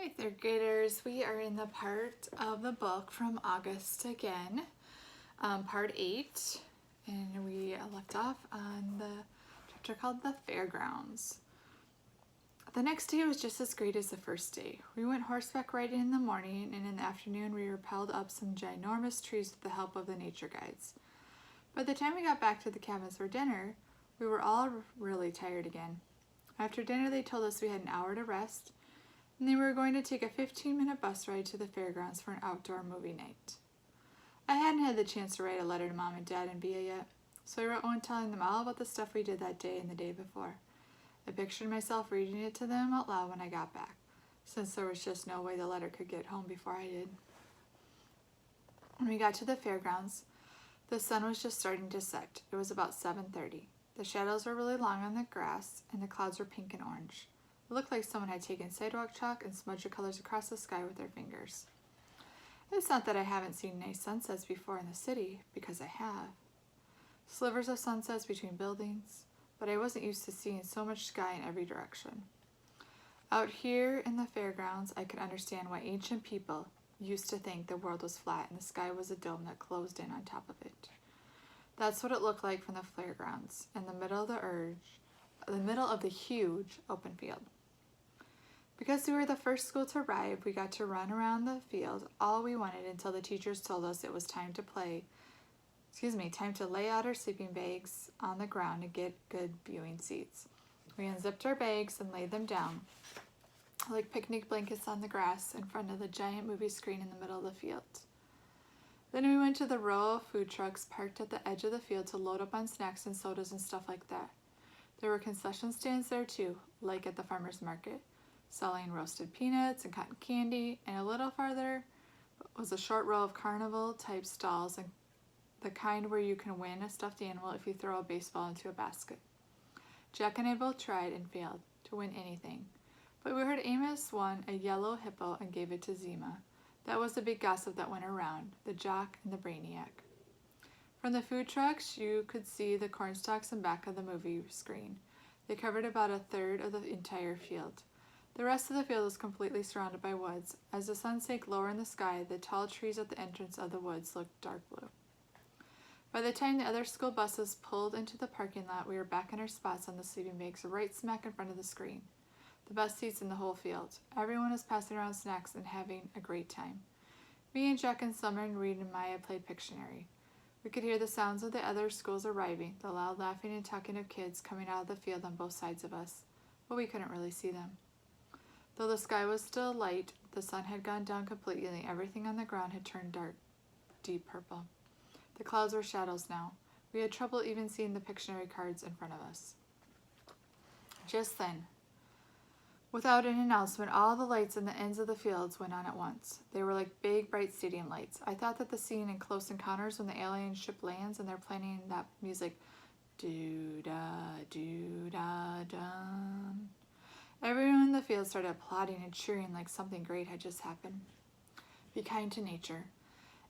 Hi, third graders. We are in the part of the book from August again, part 8, and we left off on the chapter called The Fairgrounds. The next day was just as great as the first day. We went horseback riding in the morning, and in the afternoon we rappelled up some ginormous trees with the help of the nature guides. By the time we got back to the cabins for dinner, we were all really tired again. After dinner they told us we had an hour to rest, and they were going to take a 15-minute bus ride to the fairgrounds for an outdoor movie night. I hadn't had the chance to write a letter to Mom and Dad and Bea yet, so I wrote one telling them all about the stuff we did that day and the day before. I pictured myself reading it to them out loud when I got back, since there was just no way the letter could get home before I did. When we got to the fairgrounds, the sun was just starting to set. It was about 7:30. The shadows were really long on the grass, and the clouds were pink and orange. It looked like someone had taken sidewalk chalk and smudged the colors across the sky with their fingers. It's not that I haven't seen nice sunsets before in the city, because I have. Slivers of sunsets between buildings, but I wasn't used to seeing so much sky in every direction. Out here in the fairgrounds, I could understand why ancient people used to think the world was flat and the sky was a dome that closed in on top of it. That's what it looked like from the fairgrounds, in the middle of the huge open field. Because we were the first school to arrive, we got to run around the field all we wanted until the teachers told us it was time to lay out our sleeping bags on the ground and get good viewing seats. We unzipped our bags and laid them down like picnic blankets on the grass in front of the giant movie screen in the middle of the field. Then we went to the row of food trucks parked at the edge of the field to load up on snacks and sodas and stuff like that. There were concession stands there too, like at the farmer's market, selling roasted peanuts and cotton candy, and a little farther was a short row of carnival-type stalls, and the kind where you can win a stuffed animal if you throw a baseball into a basket. Jack and I both tried and failed to win anything, but we heard Amos won a yellow hippo and gave it to Zima. That was the big gossip that went around, the jock and the brainiac. From the food trucks, you could see the cornstalks and back of the movie screen. They covered about a third of the entire field. The rest of the field was completely surrounded by woods. As the sun sank lower in the sky, the tall trees at the entrance of the woods looked dark blue. By the time the other school buses pulled into the parking lot, we were back in our spots on the sleeping bags, right smack in front of the screen. The best seats in the whole field. Everyone was passing around snacks and having a great time. Me and Jack and Summer and Reed and Maya played Pictionary. We could hear the sounds of the other schools arriving, the loud laughing and talking of kids coming out of the field on both sides of us, but we couldn't really see them. Though the sky was still light, the sun had gone down completely and everything on the ground had turned dark, deep purple. The clouds were shadows now. We had trouble even seeing the Pictionary cards in front of us. Just then, without an announcement, all the lights in the ends of the fields went on at once. They were like big, bright stadium lights. I thought that the scene in Close Encounters when the alien ship lands and they're playing that music, do-da-do-da-dum. Everyone in the field started applauding and cheering like something great had just happened. Be kind to nature.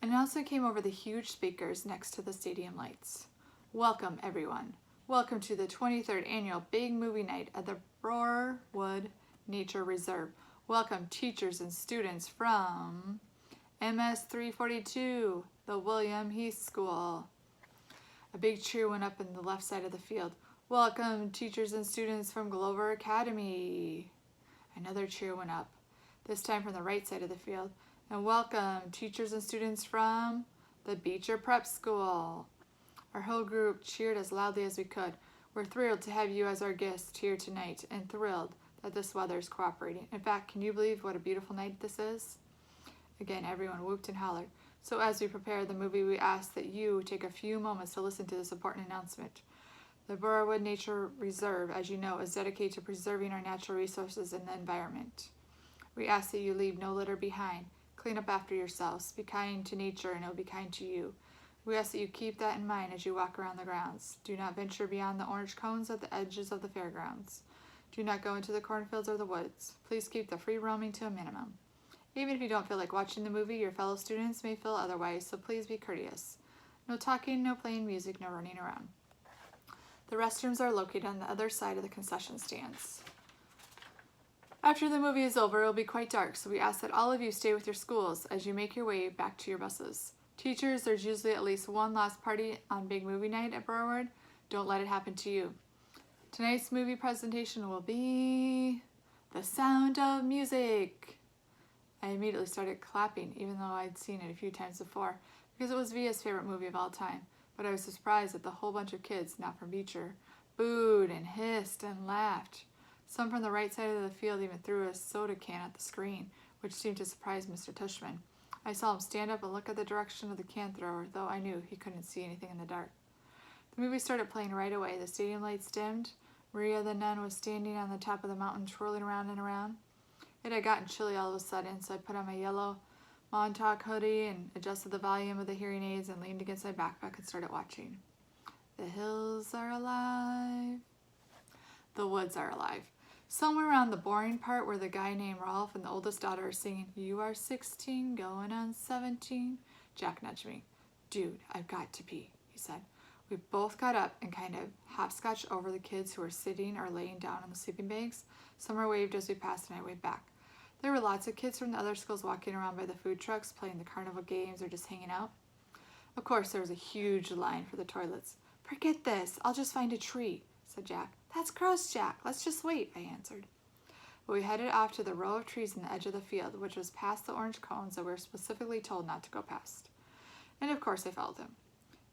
An announcement came over the huge speakers next to the stadium lights. Welcome, everyone. Welcome to the 23rd Annual Big Movie Night at the Broarwood Nature Reserve. Welcome, teachers and students from MS 342, the William Heath School. A big cheer went up in the left side of the field. Welcome, teachers and students from Glover Academy. Another cheer went up, this time from the right side of the field. And welcome, teachers and students from the Beecher Prep School. Our whole group cheered as loudly as we could. We're thrilled to have you as our guest here tonight and thrilled that this weather is cooperating. In fact, can you believe what a beautiful night this is? Again, everyone whooped and hollered. So as we prepare the movie, we ask that you take a few moments to listen to this important announcement. The Broarwood Nature Reserve, as you know, is dedicated to preserving our natural resources and the environment. We ask that you leave no litter behind. Clean up after yourselves. Be kind to nature and it will be kind to you. We ask that you keep that in mind as you walk around the grounds. Do not venture beyond the orange cones at the edges of the fairgrounds. Do not go into the cornfields or the woods. Please keep the free roaming to a minimum. Even if you don't feel like watching the movie, your fellow students may feel otherwise, so please be courteous. No talking, no playing music, no running around. The restrooms are located on the other side of the concession stands. After the movie is over, it will be quite dark, so we ask that all of you stay with your schools as you make your way back to your buses. Teachers, there's usually at least one last party on big movie night at Broward. Don't let it happen to you. Tonight's movie presentation will be The Sound of Music. I immediately started clapping, even though I'd seen it a few times before, because it was Via's favorite movie of all time. But I was surprised that the whole bunch of kids, not from Beecher, booed and hissed and laughed. Some from the right side of the field even threw a soda can at the screen, which seemed to surprise Mr. Tushman. I saw him stand up and look at the direction of the can thrower, though I knew he couldn't see anything in the dark. The movie started playing right away. The stadium lights dimmed. Maria the nun was standing on the top of the mountain, twirling around and around. It had gotten chilly all of a sudden, so I put on my yellow Montauk hoodie and adjusted the volume of the hearing aids and leaned against my backpack and started watching. The hills are alive. The woods are alive. Somewhere around the boring part where the guy named Rolf and the oldest daughter are singing, "You are 16, going on 17. Jack nudged me. "Dude, I've got to pee," he said. We both got up and kind of hopscotched over the kids who were sitting or laying down on the sleeping bags. Some waved as we passed and I waved back. There were lots of kids from the other schools walking around by the food trucks, playing the carnival games or just hanging out. Of course, there was a huge line for the toilets. "Forget this, I'll just find a tree," said Jack. "That's gross, Jack. Let's just wait," I answered. But we headed off to the row of trees in the edge of the field, which was past the orange cones that we were specifically told not to go past. And of course I followed them.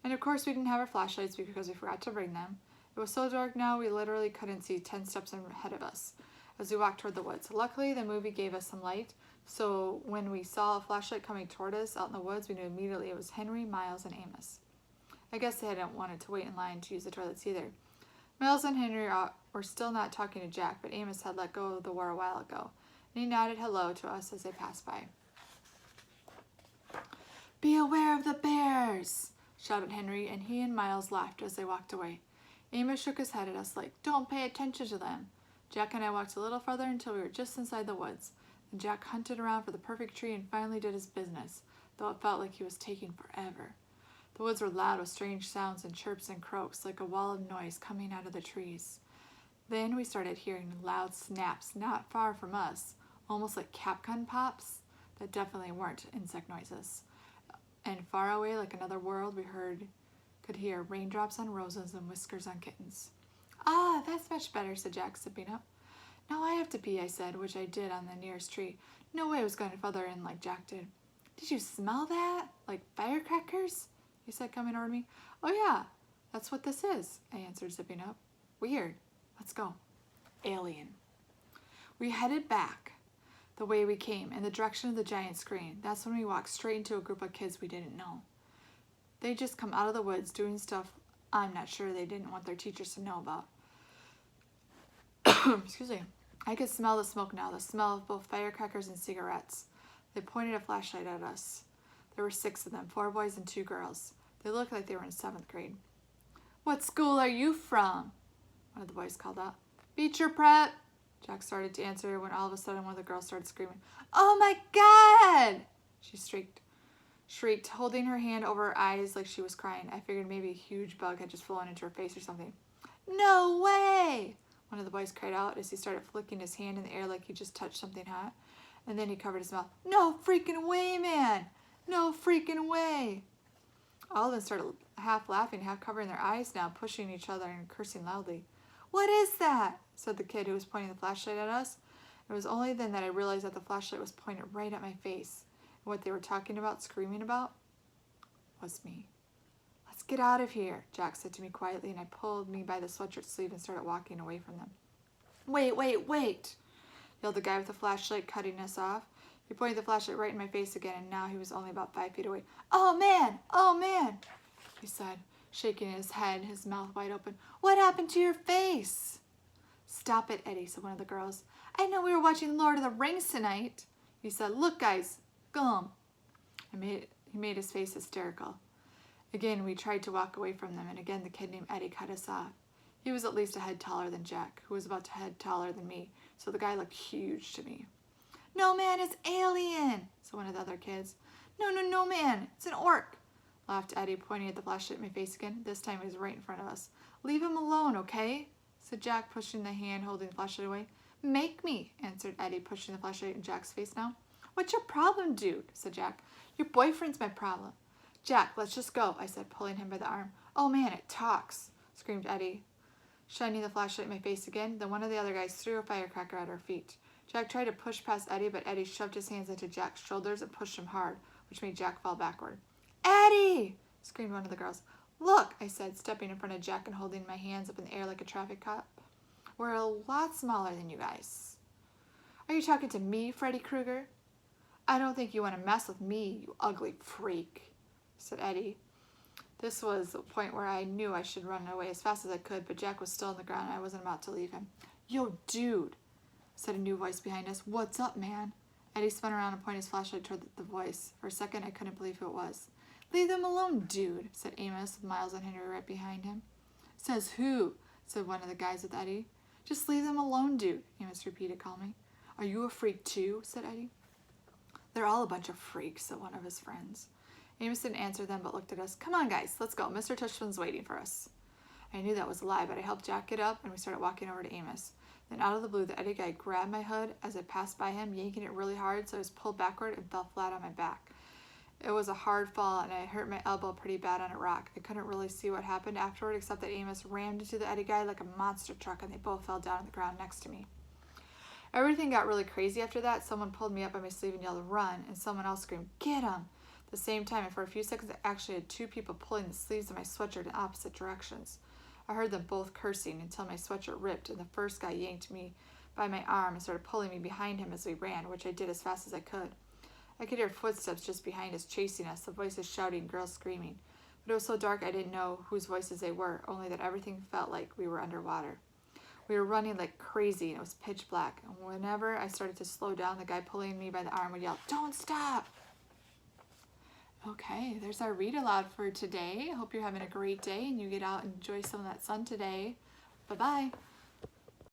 And of course we didn't have our flashlights because we forgot to bring them. It was so dark now we literally couldn't see 10 steps ahead of us as we walked toward the woods. Luckily, the movie gave us some light, so when we saw a flashlight coming toward us out in the woods, we knew immediately it was Henry, Miles, and Amos. I guess they hadn't wanted to wait in line to use the toilets either. Miles and Henry were still not talking to Jack, but Amos had let go of the war a while ago, and he nodded hello to us as they passed by. "Be aware of the bears!" shouted Henry, and he and Miles laughed as they walked away. Amos shook his head at us like, "Don't pay attention to them." Jack and I walked a little further until we were just inside the woods. Then Jack hunted around for the perfect tree and finally did his business, though it felt like he was taking forever. The woods were loud with strange sounds and chirps and croaks, like a wall of noise coming out of the trees. Then we started hearing loud snaps not far from us, almost like cap gun pops that definitely weren't insect noises. And far away, like another world, we could hear raindrops on roses and whiskers on kittens. "Ah, that's much better," said Jack, sipping up. "Now I have to pee," I said, which I did on the nearest tree. No way I was going to further in like Jack did. "Did you smell that? Like firecrackers?" he said, coming over me. "Oh yeah, that's what this is," I answered, zipping up. "Weird. Let's go." Alien. We headed back the way we came, in the direction of the giant screen. That's when we walked straight into a group of kids we didn't know. They just come out of the woods doing stuff I'm not sure they didn't want their teachers to know about. Excuse me. I could smell the smoke now, the smell of both firecrackers and cigarettes. They pointed a flashlight at us. There were 6 of them, 4 boys and 2 girls. They looked like they were in 7th grade. "What school are you from?" one of the boys called out. "Beecher Prep." Jack started to answer when all of a sudden one of the girls started screaming. "Oh my God!" She shrieked, holding her hand over her eyes like she was crying. I figured maybe a huge bug had just flown into her face or something. "No way!" one of the boys cried out as he started flicking his hand in the air like he just touched something hot. And then he covered his mouth. "No freaking way, man! No freaking way!" All of them started half laughing, half covering their eyes now, pushing each other and cursing loudly. "What is that?" said the kid who was pointing the flashlight at us. It was only then that I realized that the flashlight was pointed right at my face. And what they were talking about, screaming about, was me. "Let's get out of here," Jack said to me quietly, and I pulled me by the sweatshirt sleeve and started walking away from them. Wait, yelled the guy with the flashlight, cutting us off. He pointed the flashlight right in my face again, and now he was only about 5 feet away. Oh man, he said, shaking his head, his mouth wide open. "What happened to your face?" "Stop it, Eddie," said one of the girls. "I know we were watching Lord of the Rings tonight," he said. "Look, guys, gum." He made his face hysterical. Again, we tried to walk away from them, and again the kid named Eddie cut us off. He was at least a head taller than Jack, who was about a head taller than me, so the guy looked huge to me. "No, man, it's alien," said one of the other kids. No, man, it's an orc," laughed Eddie, pointing at the flashlight in my face again. This time he was right in front of us. "Leave him alone, okay?" said Jack, pushing the hand holding the flashlight away. Make me, answered Eddie, pushing the flashlight in Jack's face now. What's your problem, dude? Said Jack. Your boyfriend's my problem. Jack, let's just go, I said, pulling him by the arm. Oh man, it talks, screamed Eddie, shining the flashlight in my face again. Then one of the other guys threw a firecracker at our feet. Jack tried to push past Eddie, but Eddie shoved his hands into Jack's shoulders and pushed him hard, which made Jack fall backward. Eddie! Screamed one of the girls. Look, I said, stepping in front of Jack and holding my hands up in the air like a traffic cop. We're a lot smaller than you guys. Are you talking to me, Freddy Krueger? I don't think you want to mess with me, you ugly freak, said Eddie. This was the point where I knew I should run away as fast as I could, but Jack was still on the ground and I wasn't about to leave him. Yo, dude, said a new voice behind us. What's up, man? Eddie spun around and pointed his flashlight toward the voice. For a second, I couldn't believe who it was. Leave them alone, dude, said Amos, with Miles and Henry right behind him. Says who? Said one of the guys with Eddie. Just leave them alone, dude, Amos repeated calmly. Are you a freak too? Said Eddie. They're all a bunch of freaks, said one of his friends. Amos didn't answer them but looked at us. Come on, guys, let's go. Mr. Tushman's waiting for us. I knew that was a lie, but I helped Jack get up and we started walking over to Amos. Then out of the blue, the Eddie guy grabbed my hood as I passed by him, yanking it really hard so I was pulled backward and fell flat on my back. It was a hard fall and I hurt my elbow pretty bad on a rock. I couldn't really see what happened afterward except that Amos rammed into the Eddie guy like a monster truck and they both fell down on the ground next to me. Everything got really crazy after that. Someone pulled me up by my sleeve and yelled, run, and someone else screamed, get him! At the same time, and for a few seconds, I actually had two people pulling the sleeves of my sweatshirt in opposite directions. I heard them both cursing until my sweatshirt ripped, and the first guy yanked me by my arm and started pulling me behind him as we ran, which I did as fast as I could. I could hear footsteps just behind us chasing us, the voices shouting, girls screaming. But it was so dark I didn't know whose voices they were, only that everything felt like we were underwater. We were running like crazy, and it was pitch black. And whenever I started to slow down, the guy pulling me by the arm would yell, don't stop! Okay, there's our read aloud for today. I hope you're having a great day and you get out and enjoy some of that sun today. Bye-bye.